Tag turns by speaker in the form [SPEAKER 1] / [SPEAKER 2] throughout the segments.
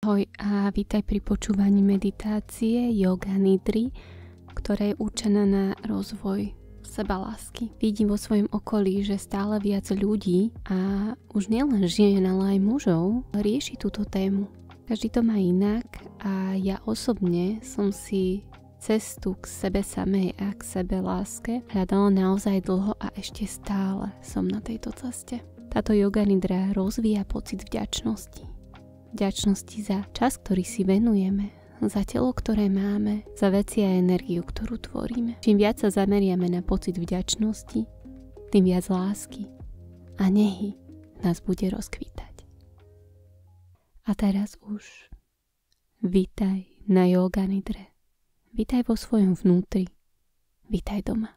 [SPEAKER 1] Ahoj a vítaj pri počúvaní meditácie Yoga Nidry, ktorá je určená na rozvoj sebalásky. Vidím vo svojom okolí, že stále viac ľudí a už nielen žien, ale aj mužov rieši túto tému. Každý to má inak a ja osobne som si cestu k sebe samej a k sebeláske hľadala naozaj dlho a ešte stále som na tejto ceste. Táto Yoga Nidra rozvíja pocit vďačnosti. Vďačnosti za čas, ktorý si venujeme, za telo, ktoré máme, za veci a energiu, ktorú tvoríme. Čím viac sa zameriame na pocit vďačnosti, tým viac lásky a nehy nás bude rozkvítať. A teraz už vitaj na Yoga Nidre. Vitaj vo svojom vnútri. Vitaj doma.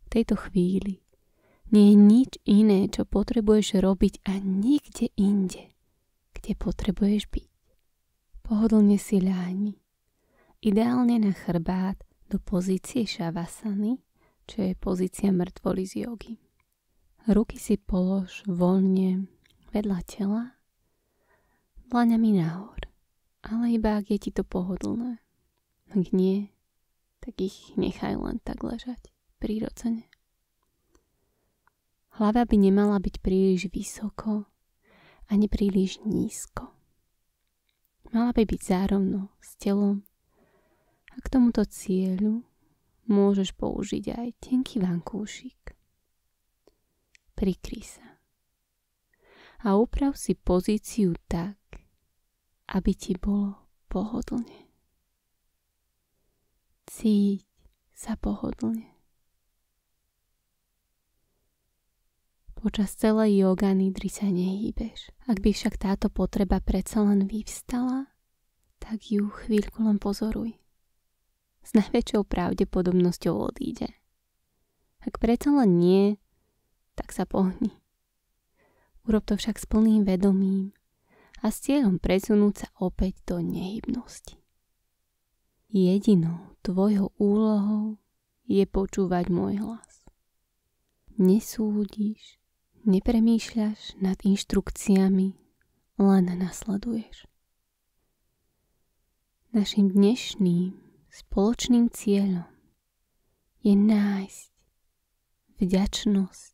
[SPEAKER 1] V tejto chvíli nie je nič iné, čo potrebuješ robiť a nikde inde, kde potrebuješ byť. Pohodlne si ľahni, ideálne na chrbát do pozície šavasany, čo je pozícia mŕtvoly z jogy. Ruky si polož voľne vedľa tela, dlaňami nahor, ale iba ak je ti to pohodlné. Ak nie, tak ich nechaj len tak ležať, prirodzene. Hlava by nemala byť príliš vysoko, ani príliš nízko. Mala by byť zárovno s telom a k tomuto cieľu môžeš použiť aj tenký vankúšik. Prikryj sa a uprav si pozíciu tak, aby ti bolo pohodlne. Cíť sa pohodlne. Počas celej Yoga Nidry sa nehýbeš. Ak by však táto potreba predsa len vyvstala, tak ju chvíľku len pozoruj. S najväčšou pravdepodobnosťou odíde. Ak predsa len nie, tak sa pohni. Urob to však s plným vedomím a s cieľom presunúť sa opäť do nehybnosti. Jedinou tvojou úlohou je počúvať môj hlas. Nesúdiš, nepremýšľaš nad inštrukciami, len nasleduješ. Naším dnešným spoločným cieľom je nájsť vďačnosť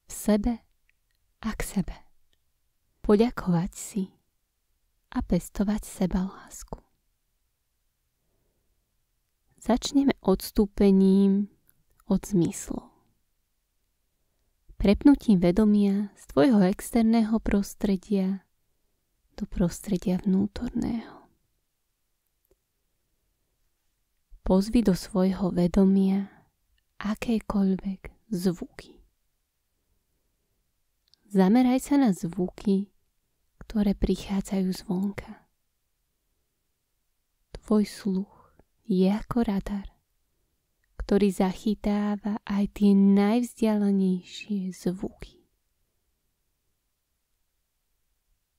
[SPEAKER 1] v sebe a k sebe. Poďakovať si a pestovať sebalásku. Začneme odstúpením od zmyslov. Prepnutím vedomia z tvojho externého prostredia do prostredia vnútorného. Pozvi do svojho vedomia akékoľvek zvuky. Zameraj sa na zvuky, ktoré prichádzajú zvonka. Tvoj sluch je ako radar, ktorý zachytáva aj tie najvzdialenejšie zvuky.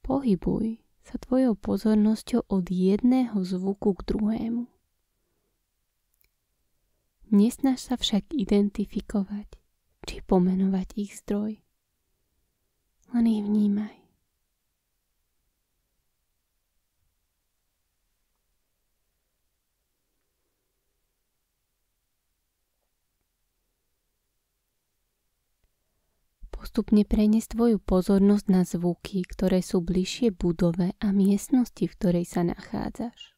[SPEAKER 1] Pohybuj sa tvojou pozornosťou od jedného zvuku k druhému. Nesnaž sa však identifikovať či pomenovať ich zdroj. Len ich vnímaj. Postupne prenes tvoju pozornosť na zvuky, ktoré sú bližšie budove a miestnosti, v ktorej sa nachádzaš.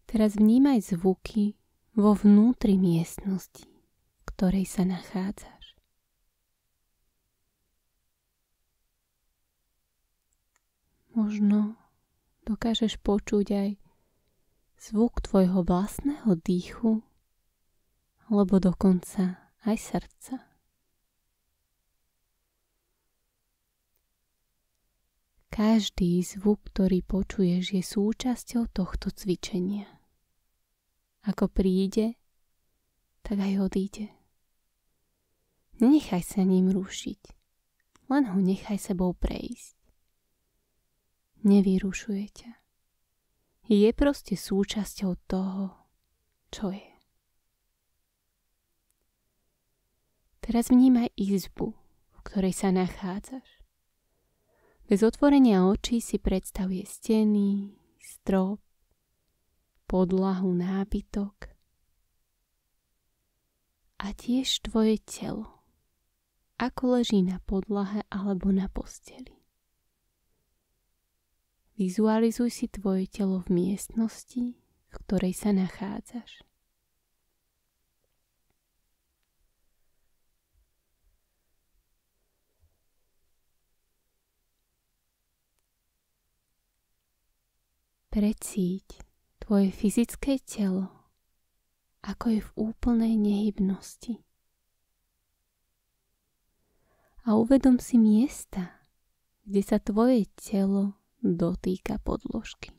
[SPEAKER 1] Teraz vnímaj zvuky vo vnútri miestnosti, v ktorej sa nachádzaš. Možno dokážeš počuť aj zvuk tvojho vlastného dýchu, alebo dokonca aj srdca. Každý zvuk, ktorý počuješ, je súčasťou tohto cvičenia. Ako príde, tak aj odíde. Nenechaj sa ním rušiť, len ho nechaj sebou prejsť. Nevyrušuje ťa. Je proste súčasťou toho, čo je. Teraz vnímaj izbu, v ktorej sa nachádzaš. Bez otvorenia očí si predstavuje steny, strop, podlahu, nábytok a tiež tvoje telo, ako leží na podlahe alebo na posteli. Vizualizuj si tvoje telo v miestnosti, v ktorej sa nachádzaš. Precíť tvoje fyzické telo, ako je v úplnej nehybnosti. A uvedom si miesta, kde sa tvoje telo dotýka podložky.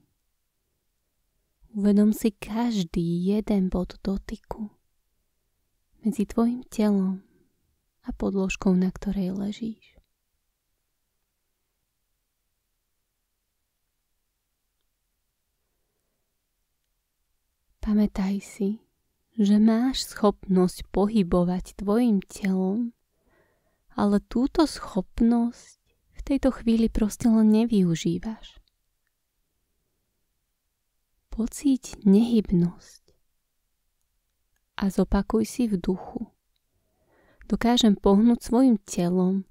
[SPEAKER 1] Uvedom si každý jeden bod dotyku medzi tvojim telom a podložkou, na ktorej ležíš. Pamätaj si, že máš schopnosť pohybovať tvojim telom, ale túto schopnosť v tejto chvíli proste len nevyužívaš. Pocíť nehybnosť a zopakuj si v duchu. Dokážem pohnúť svojim telom,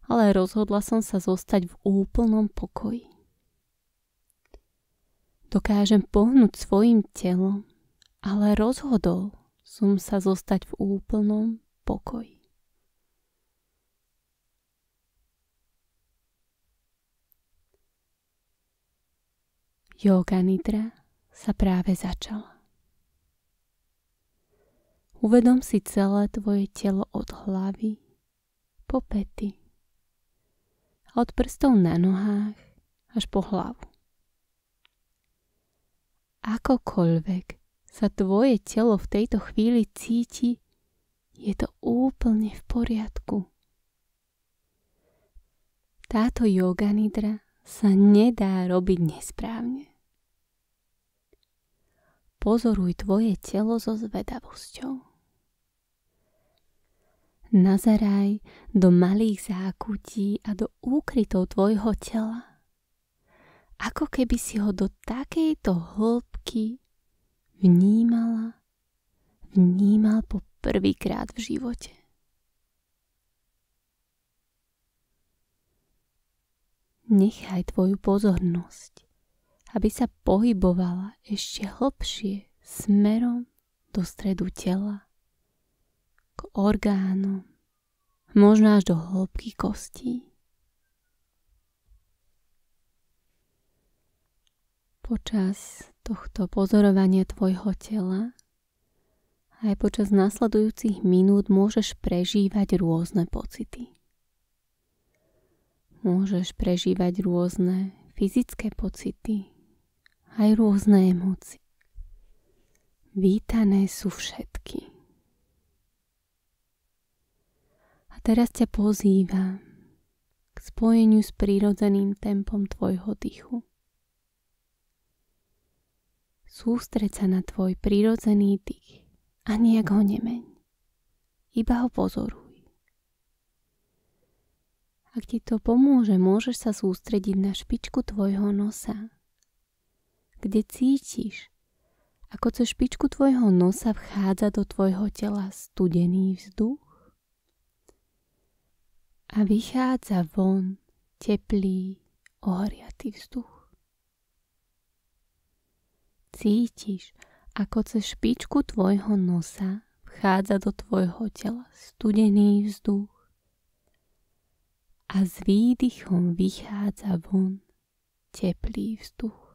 [SPEAKER 1] ale rozhodla som sa zostať v úplnom pokoji. Dokážem pohnúť svojim telom, ale rozhodol som sa zostať v úplnom pokoji. Jóga nidra sa práve začala. Uvedom si celé tvoje telo od hlavy po päty a od prstov na nohách až po hlavu. Akokoľvek sa tvoje telo v tejto chvíli cíti, je to úplne v poriadku. Táto jóga nidra sa nedá robiť nesprávne. Pozoruj tvoje telo so zvedavosťou. Nazeraj do malých zákutí a do úkrytov tvojho tela. Ako keby si ho do takejto hĺbky vnímal po prvýkrát v živote. Nechaj tvoju pozornosť, aby sa pohybovala ešte hlbšie smerom do stredu tela, k orgánom, možno až do hĺbky kostí. Počas tohto pozorovania tvojho tela aj počas nasledujúcich minút môžeš prežívať rôzne pocity. Môžeš prežívať rôzne fyzické pocity, aj rôzne emócie. Vítané sú všetky. A teraz ťa pozývam k spojeniu s prirodzeným tempom tvojho dýchu. Sústreď sa na tvoj prirodzený dých a nijak ho nemeň. Iba ho pozoruj. Ak ti to pomôže, môžeš sa sústrediť na špičku tvojho nosa, kde cítiš, ako cez špičku tvojho nosa vchádza do tvojho tela studený vzduch a vychádza von teplý, ohriatý vzduch. Cítiš, ako cez špičku tvojho nosa vchádza do tvojho tela studený vzduch a s výdychom vychádza von teplý vzduch.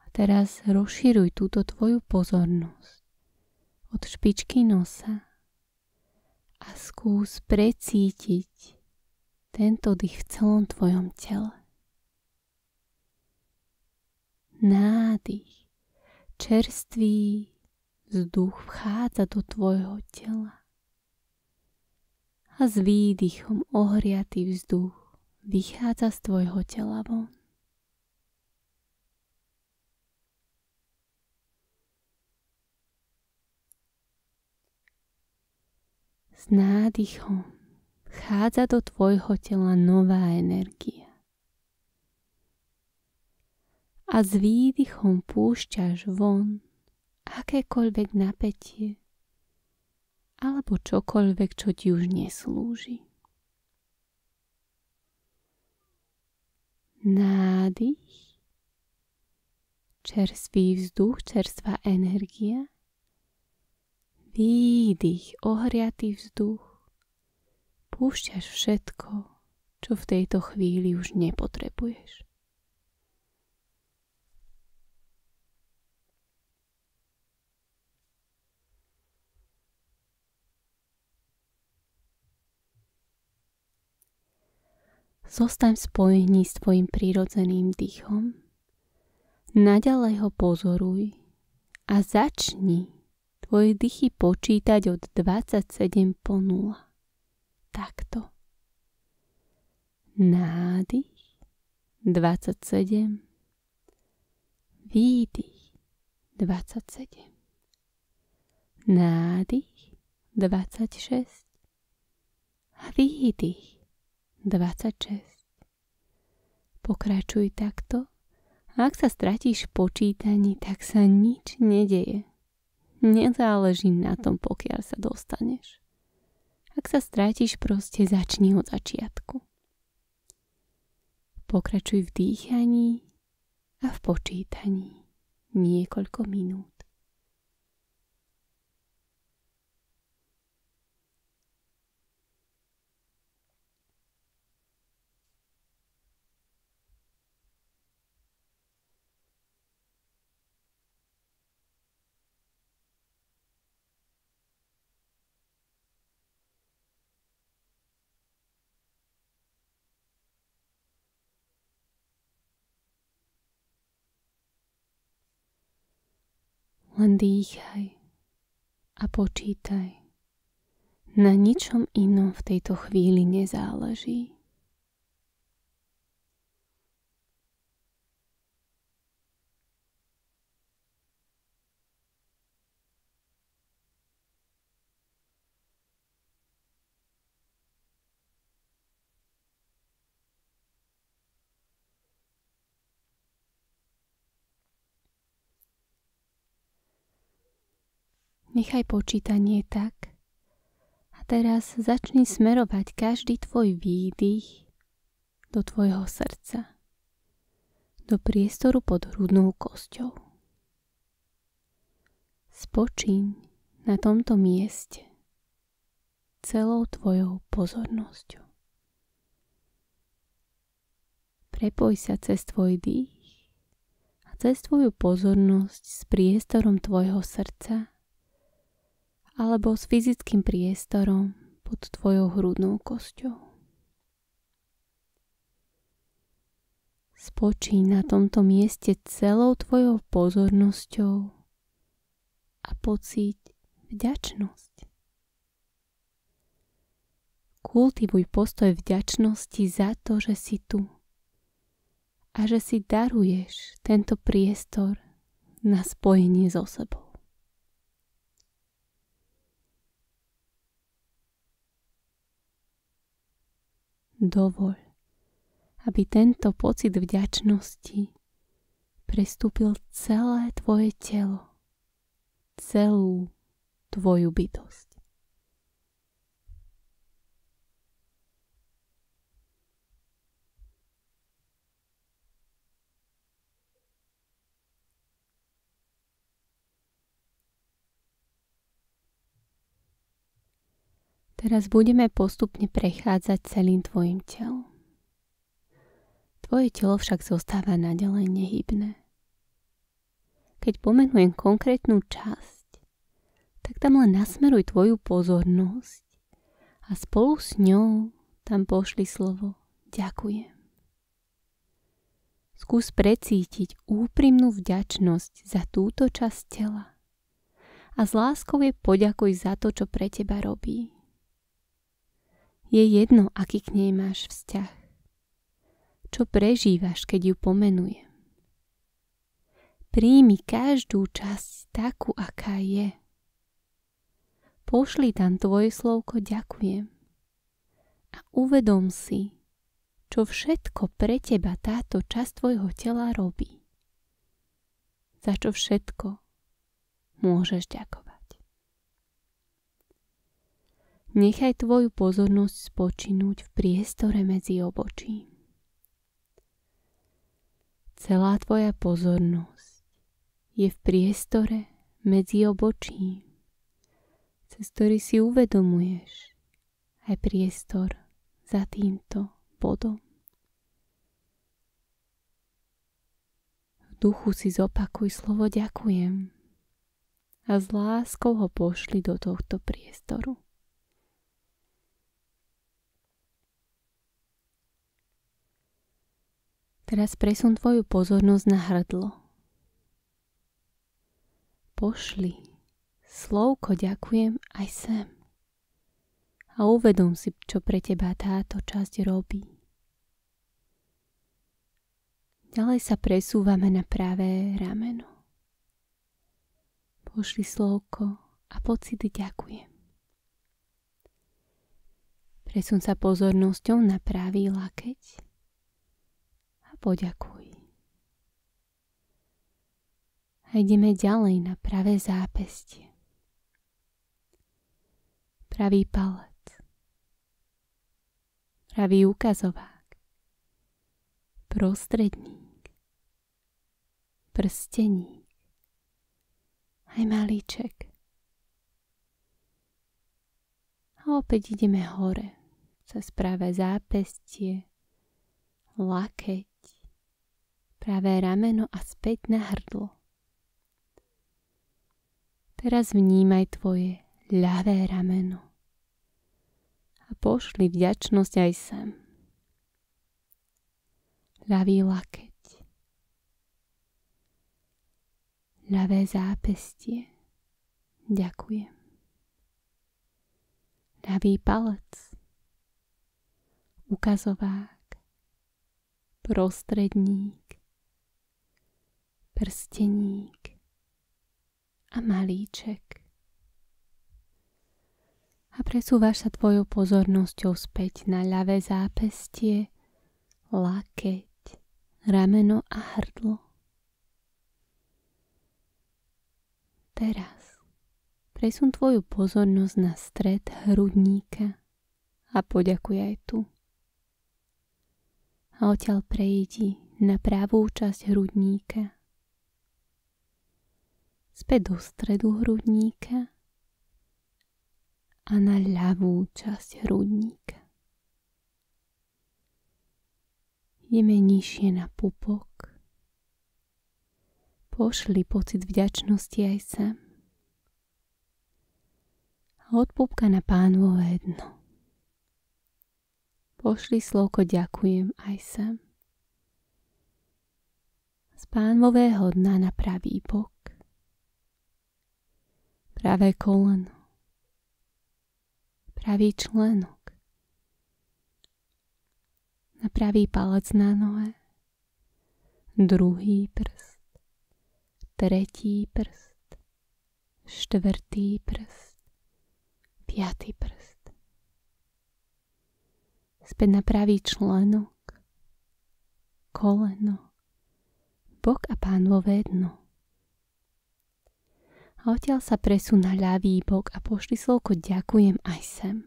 [SPEAKER 1] A teraz rozširuj túto tvoju pozornosť od špičky nosa a skús precítiť tento dých v celom tvojom tele. Nádych, čerstvý vzduch vchádza do tvojho tela a s výdychom ohriatý vzduch vychádza z tvojho tela von. S nádychom vchádza do tvojho tela nová energia. A s výdychom púšťaš von akékoľvek napätie alebo čokoľvek, čo ti už neslúži. Nádych, čerstvý vzduch, čerstvá energia. Výdych, ohriatý vzduch. Púšťaš všetko, čo v tejto chvíli už nepotrebuješ. Zostaň v spojení s tvojim prírodzeným dýchom. Naďalej ho pozoruj a začni tvoje dýchy počítať od 27 po 0. Takto. Nádych 27, výdych 27, nádych 26 a výdych 26. Pokračuj takto. Ak sa stratíš v počítaní, tak sa nič nedeje. Nezáleží na tom, pokiaľ sa dostaneš. Ak sa stratíš, proste začni od začiatku. Pokračuj v dýchaní a v počítaní niekoľko minút. Len dýchaj a počítaj. Na ničom inom v tejto chvíli nezáleží. Nechaj počítanie tak a teraz začni smerovať každý tvoj výdych do tvojho srdca, do priestoru pod hrudnou kosťou. Spočiň na tomto mieste celou tvojou pozornosťou. Prepoj sa cez tvoj dých a cez tvoju pozornosť s priestorom tvojho srdca alebo s fyzickým priestorom pod tvojou hrudnou kosťou. Spočíň na tomto mieste celou tvojou pozornosťou a pocíť vďačnosť. Kultivuj postoj vďačnosti za to, že si tu a že si daruješ tento priestor na spojenie so sebou. Dovoľ, aby tento pocit vďačnosti prestúpil celé tvoje telo, celú tvoju bytosť. Teraz budeme postupne prechádzať celým tvojim telom. Tvoje telo však zostáva naďalej nehybné. Keď pomenujem konkrétnu časť, tak tam len nasmeruj tvoju pozornosť a spolu s ňou tam pošli slovo ďakujem. Skús precítiť úprimnú vďačnosť za túto časť tela a s láskou jej poďakuj za to, čo pre teba robí. Je jedno, aký k nej máš vzťah. Čo prežívaš, keď ju pomenujem. Príjmi každú časť takú, aká je. Pošli tam tvoje slovko ďakujem a uvedom si, čo všetko pre teba táto časť tvojho tela robí. Za čo všetko môžeš ďakovať. Nechaj tvoju pozornosť spočinúť v priestore medzi obočím. Celá tvoja pozornosť je v priestore medzi obočím, cez ktorý si uvedomuješ aj priestor za týmto bodom. V duchu si zopakuj slovo ďakujem a s láskou ho pošli do tohto priestoru. Teraz presun tvoju pozornosť na hrdlo. Pošli slovko ďakujem aj sem. A uvedom si, čo pre teba táto časť robí. Ďalej sa presúvame na pravé rameno. Pošli slovko a pocit ďakujem. Presun sa pozornosťou na pravý lakeť a poďakuj. A ideme ďalej na pravé zápestie. Pravý palec. Pravý ukazovák, prostredník, prsteník, aj malíček. A opäť ideme hore, cez pravé zápestie, lakeť, pravé rameno a späť na hrdlo. Teraz vnímaj tvoje ľavé rameno. A pošli vďačnosť aj sem. Ľavý lakeť. Ľavé zápestie. Ďakujem. Ľavý palec. Ukazovák. Prostredník. Prsteník. A malíček. A presúvaš sa tvojou pozornosťou späť na ľavé zápestie, lakeť, rameno a hrdlo. Teraz presun tvoju pozornosť na stred hrudníka a poďakuj aj tu. A odtiaľ prejdi na pravú časť hrudníka, späť do stredu hrudníka a na ľavú časť hrudníka. Ideme nižšie na pupok. Pošli pocit vďačnosti aj sem. A od pupka na pánvové dno. Pošli slovko ďakujem aj sem. Z pánvového dna na pravý bok. Pravé koleno. Pravý členok, na pravý palec na nohe, druhý prst, tretí prst, štvrtý prst, piatý prst. Späť na pravý členok, koleno, bok a pánvové dno. A odtiaľ sa presun na ľavý bok a pošli slovko ďakujem aj sem.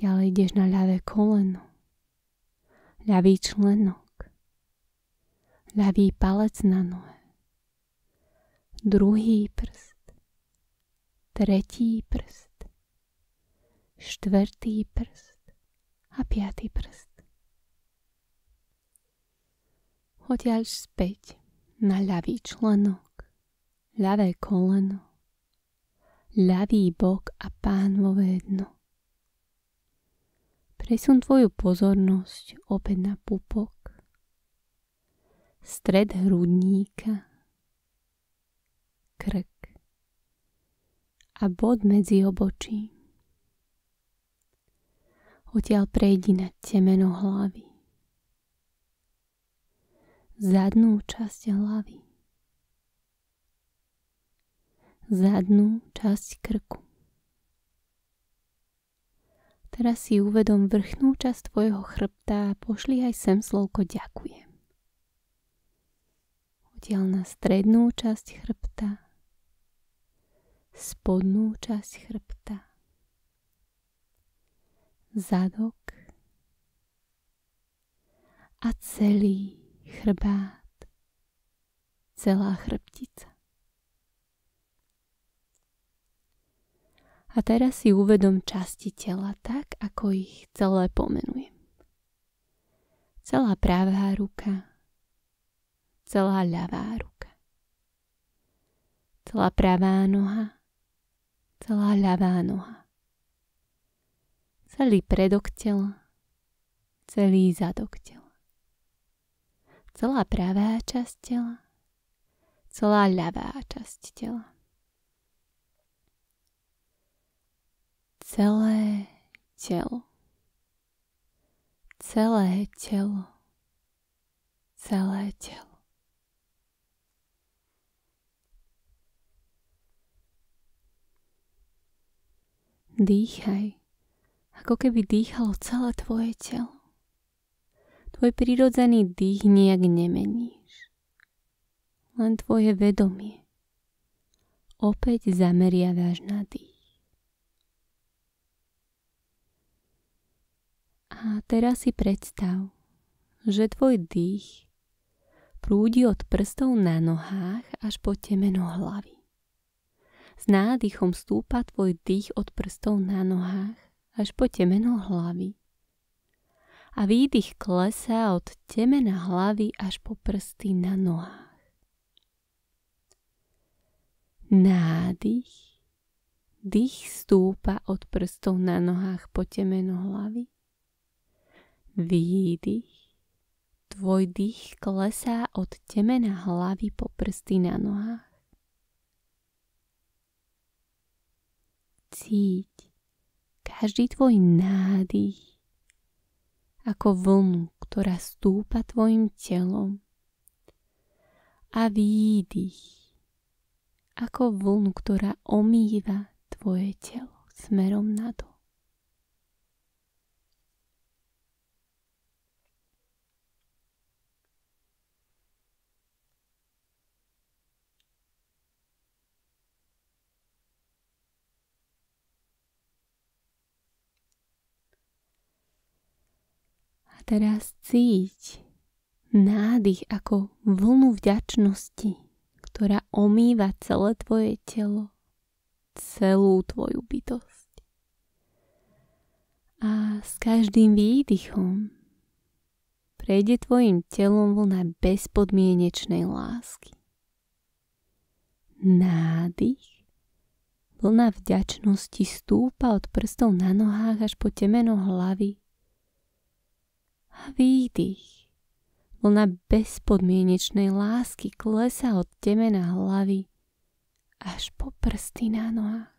[SPEAKER 1] Ďalej ideš na ľavé koleno, ľavý členok, ľavý palec na nohe, druhý prst, tretí prst, štvrtý prst a piatý prst. Odtiaľ späť na ľavý členok, ľavé koleno, ľavý bok a pánvové dno. Presun tvoju pozornosť opäť na pupok, stred hrudníka, krk a bod medzi obočím. Odtiaľ prejdi na temeno hlavy, zadnú časť hlavy, zadnú časť krku. Teraz si uvedom vrchnú časť tvojho chrbta a pošli aj sem slovko ďakujem. Odtiaľ na strednú časť chrbta, spodnú časť chrbta, zadok a celý chrbát, celá chrbtica. A teraz si uvedom časti tela tak, ako ich celé pomenujem. Celá pravá ruka, celá ľavá ruka, celá pravá noha, celá ľavá noha, celý predok tela, celý zadok tela, celá pravá časť tela, celá ľavá časť tela, celé telo, celé telo, celé telo. Dýchaj, ako keby dýchalo celé tvoje telo. Tvoj prirodzený dých nijak nemeníš. Len tvoje vedomie opäť zameriavaš na dých. A teraz si predstav, že tvoj dých prúdi od prstov na nohách až po temeno hlavy. S nádychom stúpa tvoj dých od prstov na nohách až po temeno hlavy. A výdych klesá od temena hlavy až po prsty na nohách. Nádych, dých stúpa od prstov na nohách po temeno hlavy. Výdych, tvoj dých klesá od temena hlavy po prsty na nohách. Cíť každý tvoj nádych ako vlnu, ktorá stúpa tvojim telom, a výdych ako vlnu, ktorá omýva tvoje telo smerom nadol. Teraz cíť nádych ako vlnu vďačnosti, ktorá omýva celé tvoje telo, celú tvoju bytosť. A s každým výdychom prejde tvojim telom vlna bezpodmienečnej lásky. Nádych, vlna vďačnosti stúpa od prstov na nohách až po temeno hlavy. A výdych, vlna bezpodmienečnej lásky klesá od temena hlavy až po prsty na nohách.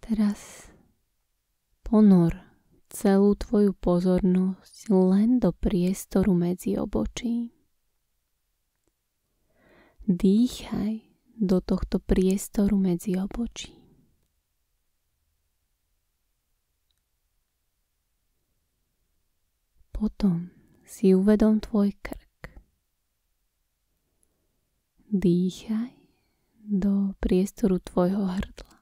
[SPEAKER 1] Teraz ponor celú tvoju pozornosť len do priestoru medzi obočím. Dýchaj do tohto priestoru medzi obočím. Potom si uvedom tvoj krk. Dýchaj do priestoru tvojho hrdla.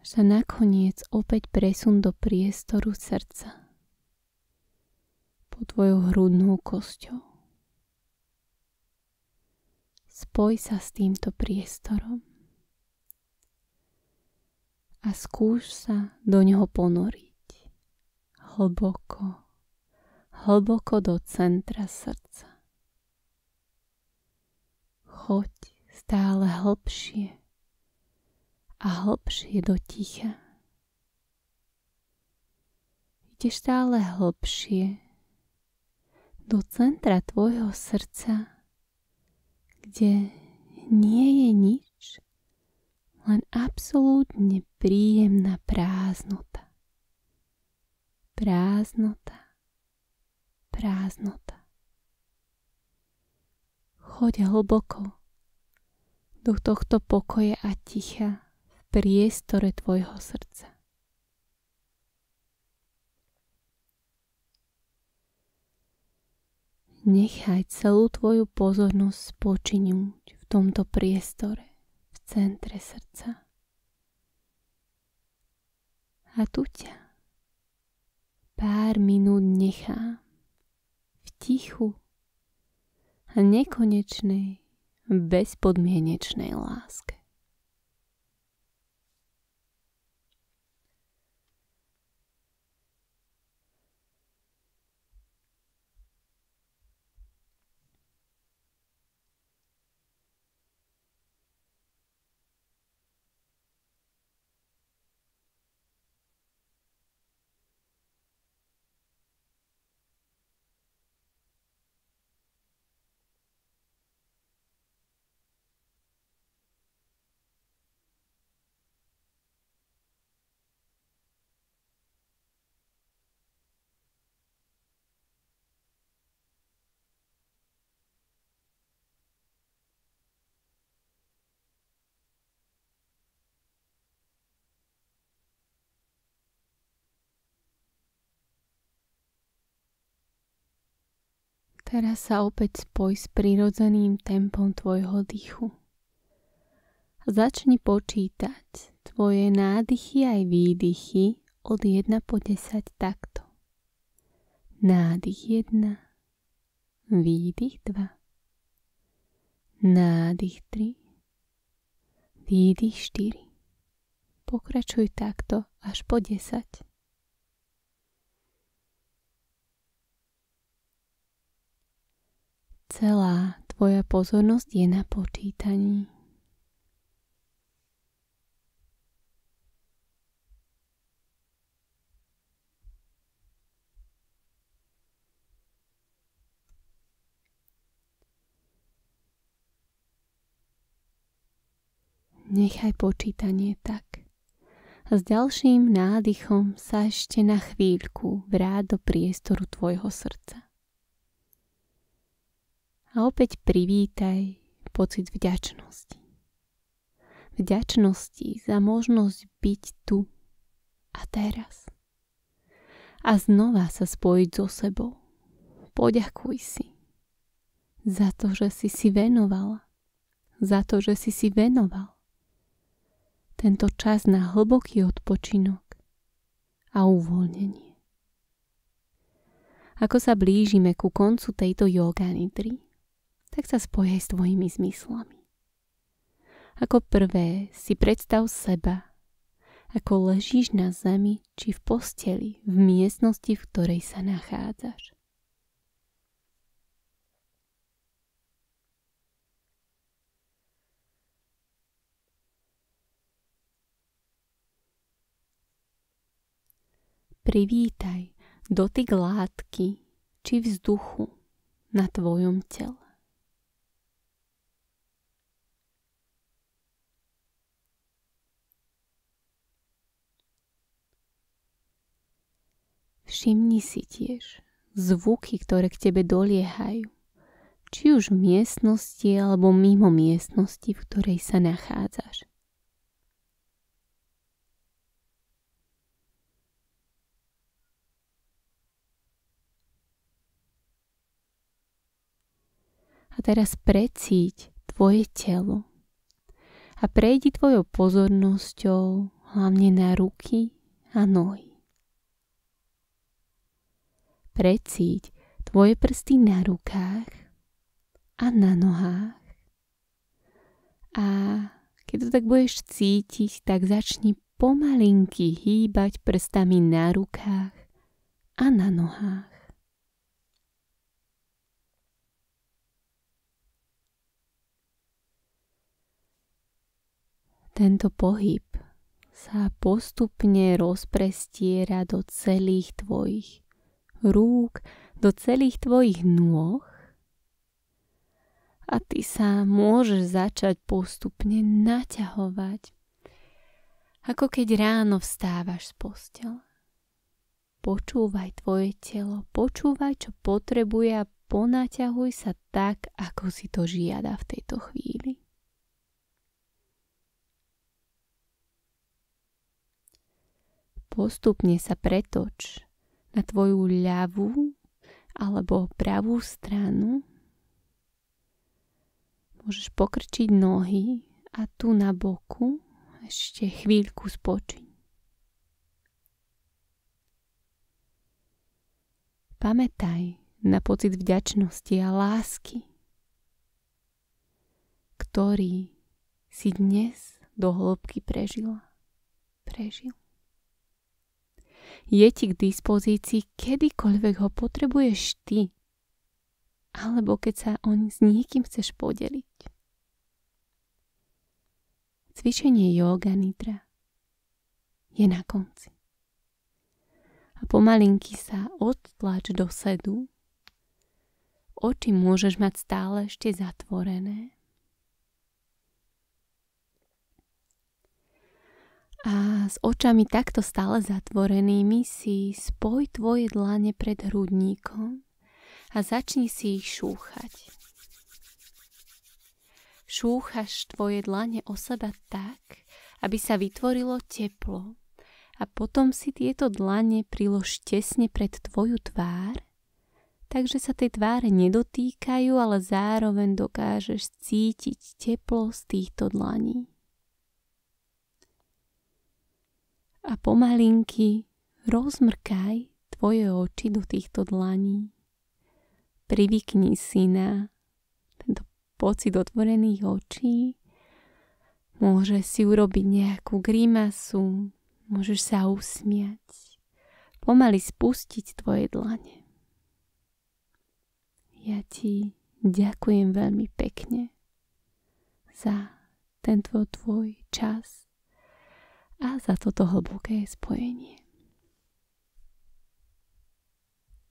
[SPEAKER 1] Až sa nakoniec opäť presun do priestoru srdca pod tvojou hrudnou kosťou. Spoj sa s týmto priestorom a skúš sa do ňoho ponoriť hlboko, hlboko do centra srdca. Choď stále hlbšie a hlbšie do ticha. Ideš stále hlbšie do centra tvojho srdca, kde nie je nič, len absolútne príjemná prázdnota. Prázdnota. Prázdnota. Choď hlboko do tohto pokoja a ticha v priestore tvojho srdca. Nechaj celú tvoju pozornosť spočinúť v tomto priestore, v centre srdca. A tu ťa pár minút nechám v tichu a nekonečnej, bezpodmienečnej láske. Teraz sa opäť spoj s prirodzeným tempom tvojho dýchu. Začni počítať tvoje nádychy aj výdychy od 1 po 10 takto. Nádych 1, výdych 2, nádych 3, výdych 4. Pokračuj takto až po 10. Celá tvoja pozornosť je na počítaní. Nechaj počítanie tak. A s ďalším nádychom sa ešte na chvíľku vráť do priestoru tvojho srdca. A opäť privítaj pocit vďačnosti. Vďačnosti za možnosť byť tu a teraz. A znova sa spojiť so sebou. Poďakuj si za to, že si venovala. Za to, že si venoval tento čas na hlboký odpočinok a uvoľnenie. Ako sa blížime ku koncu tejto yoga nidry, tak sa spojaj s tvojimi zmyslami. Ako prvé si predstav seba, ako ležíš na zemi či v posteli v miestnosti, v ktorej sa nachádzaš. Privítaj dotyk látky či vzduchu na tvojom tele. Všimni si tiež zvuky, ktoré k tebe doliehajú, či už v miestnosti alebo mimo miestnosti, v ktorej sa nachádzaš. A teraz precíť tvoje telo a prejdi tvojou pozornosťou hlavne na ruky a nohy. Precíť tvoje prsty na rukách a na nohách. A keď to tak budeš cítiť, tak začni pomalinky hýbať prstami na rukách a na nohách. Tento pohyb sa postupne rozprestiera do celých tvojich rúk, do celých tvojich nôh a ty sa môžeš začať postupne naťahovať, ako keď ráno vstávaš z postele. Počúvaj tvoje telo, počúvaj, čo potrebuje a ponaťahuj sa tak, ako si to žiada v tejto chvíli. Postupne sa pretoč na tvoju ľavú alebo pravú stranu. Môžeš pokrčiť nohy a tu na boku ešte chvíľku spočiň. Pamätaj na pocit vďačnosti a lásky, ktorý si dnes do hĺbky prežil. Je ti k dispozícii kedykoľvek ho potrebuješ ty, alebo keď sa oň s niekým chceš podeliť. Cvičenie Yoga Nidra je na konci. A pomalinky sa odtlač do sedu. Oči môžeš mať stále ešte zatvorené. A s očami takto stále zatvorenými si spoj tvoje dlane pred hrudníkom a začni si ich šúchať. Šúchaš tvoje dlane o seba tak, aby sa vytvorilo teplo a potom si tieto dlane prilož tesne pred tvoju tvár, takže sa tej tváre nedotýkajú, ale zároveň dokážeš cítiť teplo z týchto dlaní. A pomalinky rozmrkaj tvoje oči do týchto dlaní. Privykni si na tento pocit otvorených očí. Môžeš si urobiť nejakú grimasu, môžeš sa usmiať. Pomaly spustiť tvoje dlane. Ja ti ďakujem veľmi pekne za tento tvoj čas a za toto hlboké spojenie.